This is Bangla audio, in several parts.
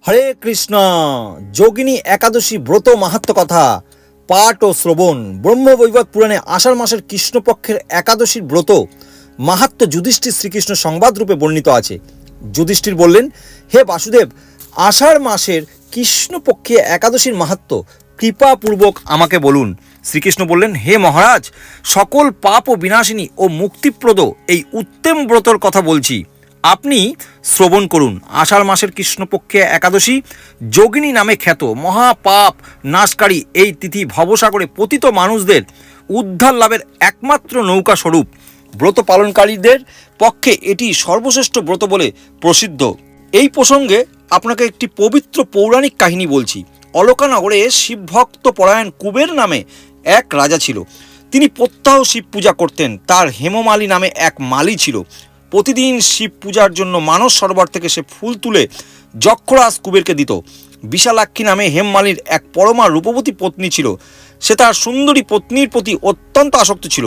হরে কৃষ্ণ। যোগিনী একাদশী ব্রত মাহাত্ম্য কথা পাঠ ও শ্রবণ। ব্রহ্মবৈবর্ত পুরাণে আষাঢ় মাসের কৃষ্ণপক্ষের একাদশীর ব্রত মাহাত্ম্য যুধিষ্ঠির শ্রীকৃষ্ণ সংবাদ রূপে বর্ণিত আছে। যুধিষ্ঠির বললেন, হে বাসুদেব, আষাঢ় মাসের কৃষ্ণপক্ষে একাদশীর মাহাত্ম্য কৃপাপূর্বক আমাকে বলুন। শ্রীকৃষ্ণ বললেন, হে মহারাজ, সকল পাপ ও বিনাশিনী ও মুক্তিপ্রদ এই উত্তম ব্রতর কথা বলছি, আপনি শ্রবণ করুন। আষাঢ় মাসের কৃষ্ণপক্ষে একাদশী যোগিনী নামে খ্যাত মহাপাপ নাশকারী এই তিথি ভবসাগরে পতিত মানুষদের উদ্ধার লাভের একমাত্র নৌকা স্বরূপ। ব্রত পালনকারীদের পক্ষে এটি সর্বশ্রেষ্ঠ ব্রত বলে প্রসিদ্ধ। এই প্রসঙ্গে আপনাকে একটি পবিত্র পৌরাণিক কাহিনী বলছি। অলকানগরে শিবভক্ত পরায়ণ কুবের নামে এক রাজা ছিল। তিনি প্রত্যহ শিব পূজা করতেন। তার হেমমালী নামে এক মালী ছিল। প্রতিদিন শিব পূজার জন্য মানস সরোবর থেকে সে ফুল তুলে যক্ষরাজ কুবেরকে দিত। বিশালাক্ষী নামে হেমমালীর এক পরমা রূপবতী পত্নী ছিল। সে তার সুন্দরী পত্নীর প্রতি অত্যন্ত আসক্ত ছিল।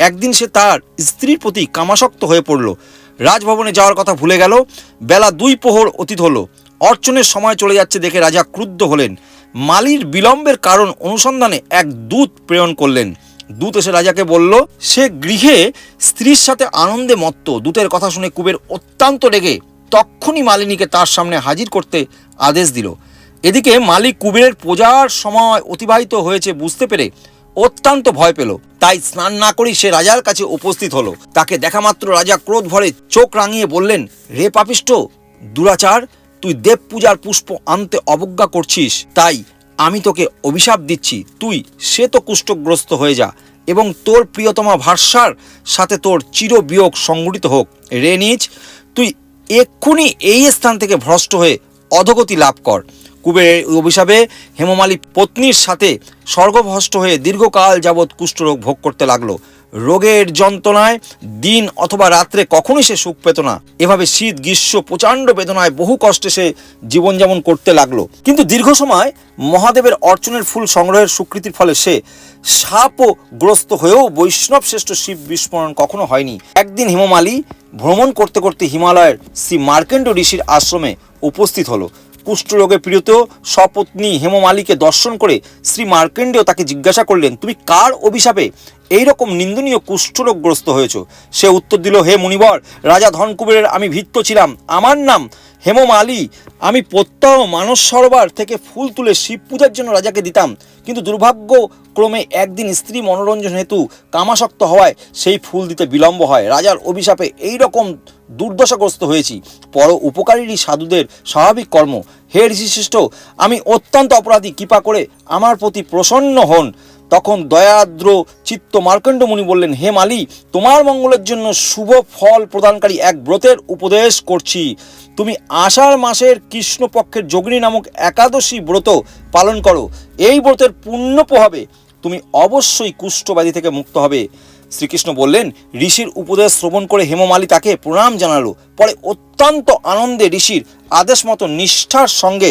একদিন সে তার স্ত্রীর প্রতি কামাসক্ত হয়ে পড়ল। রাজভবনে যাওয়ার কথা ভুলে গেল। বেলা 2 প্রহর অতীত হলো। অর্চনের সময় চলে যাচ্ছে দেখে রাজা ক্রুদ্ধ হলেন। মালীর বিলম্বের কারণ অনুসন্ধানে এক দূত প্রেরণ করলেন। দূত এসে রাজাকে বলল, সে গৃহে স্ত্রীর সাথে আনন্দে মত্ত। দূতের কথা শুনে কুবের অত্যন্ত রেগে তক্ষুনি মালিনীকে তার সামনে হাজির করতে আদেশ দিল। এদিকে মালিক কুবেরের পূজার সময় অতিবাহিত হয়েছে বুঝতে পেরে অত্যন্ত ভয় পেল। তাই স্নান না করেই সে রাজার কাছে উপস্থিত হলো। তাকে দেখা মাত্র রাজা ক্রোধ ভরে চোখ রাঙিয়ে বললেন, রে পাপিষ্ঠ দুরাচার, তুই দেব পূজার পুষ্প আনতে অবজ্ঞা করছিস, তাই আমি তোকে অভিশাপ দিচ্ছি, তুই শ্বেত কুষ্ঠগ্রস্ত হয়ে যা এবং তোর প্রিয়তমা ভার্যার সাথে তোর চিরবিয়োগ সংঘটিত হোক। রে নীচ, তুই এক্ষুনি এই স্থান থেকে ভ্রষ্ট হয়ে অধোগতি লাভ কর। কুবেরের অভিশাপে হেমমালী পত্নীর সাথে স্বর্গভ্রষ্ট হয়ে দীর্ঘকাল যাবৎ কুষ্ঠরোগ ভোগ করতে লাগলো। রোগের যন্ত্রণায় দিন অথবা রাত্রে কখনোই সে সুখ পেত না। এভাবে শীত গ্রীষ্ম প্রচণ্ড বেদনায় বহু কষ্টে সে জীবনযাপন করতে লাগলো। কিন্তু দীর্ঘ সময় মহাদেবের অর্চনের ফুল সংগ্রহের স্বীকৃতির ফলে সে শাপগ্রস্ত হয়েও বৈষ্ণব শ্রেষ্ঠ শিব বিস্মরণ কখনো হয়নি। একদিন হেমমালী ভ্রমণ করতে করতে হিমালয়ের শ্রী মার্কেন্ড ঋষির আশ্রমে উপস্থিত হলো। কুষ্ঠরোগে পীড়িত সপত্নী হেমমালীকে দর্শন করে শ্রী মার্কেন্ডেয় তাকে জিজ্ঞাসা করলেন, তুমি কার অভিশাপে এইরকম নিন্দনীয় কুষ্ঠরোগগ্রস্ত হয়েছ? সে উত্তর দিল, হে মুনিবর, রাজা ধনকুবেরের আমি ভৃত্য ছিলাম। আমার নাম হেমমালী। আমি প্রত্যহ মানস সরোবর থেকে ফুল তুলে শিব পূজার জন্য রাজাকে দিতাম। কিন্তু দুর্ভাগ্যক্রমে একদিন স্ত্রী মনোরঞ্জন হেতু কামাসক্ত হওয়ায় সেই ফুল দিতে বিলম্ব হয়। রাজার অভিশাপে এই রকম দুর্দশাগ্রস্ত হয়েছি। পর উপকারী সাধুদের স্বাভাবিক কর্ম। হে ঋষিশ্রেষ্ঠ, আমি অত্যন্ত অপরাধী, কৃপা করে আমার প্রতি প্রসন্ন হন। তখন দয়াদ্র চিত্ত মার্কণ্ড মুনি বললেন, হে মালী, তোমার মঙ্গলের জন্য শুভ ফল প্রদানকারী এক ব্রতের উপদেশ করছি। তুমি আষাঢ় মাসের কৃষ্ণপক্ষের যোগিনী নামক একাদশী ব্রত পালন করো। এই ব্রতের পুণ্য প্রভাবে তুমি অবশ্যই কুষ্ঠব্যাধি থেকে মুক্ত হবে। শ্রীকৃষ্ণ বললেন, ঋষির উপদেশ শ্রবণ করে হেমমালী তাকে প্রণাম জানালো। পরে অত্যন্ত আনন্দে ঋষির আদেশ মতো নিষ্ঠার সঙ্গে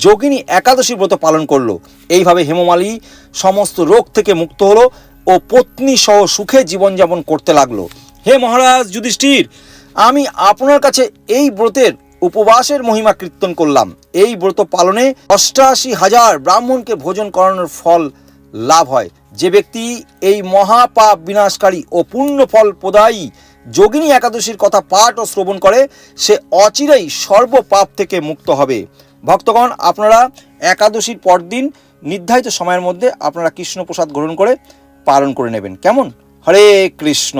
যোগিনী একাদশী ব্রত পালন করলো। এইভাবে হেমমালী সমস্ত রোগ থেকে মুক্ত হলো ও পত্নী সহ সুখে জীবনযাপন করতে লাগলো। হে মহারাজ যুধিষ্ঠির, আমি আপনার কাছে এই ব্রতের উপবাসের মহিমা কীর্তন করলাম। এই ব্রত পালনে 88,000 ব্রাহ্মণকে ভোজন করানোর ফল লাভ হয়। যে ব্যক্তি এই মহাপাপ বিনাশকারী ও পুণ্য ফল প্রদায়ী যোগিনী একাদশীর কথা পাঠ ও শ্রবণ করে, সে অচিরেই সর্বপাপ থেকে মুক্ত হবে। ভক্তগণ, আপনারা একাদশীর পরদিন নির্ধারিত সময়ের মধ্যে আপনারা কৃষ্ণপ্রসাদ গ্রহণ করে পালন করে নেবেন। কেমন? হরে কৃষ্ণ।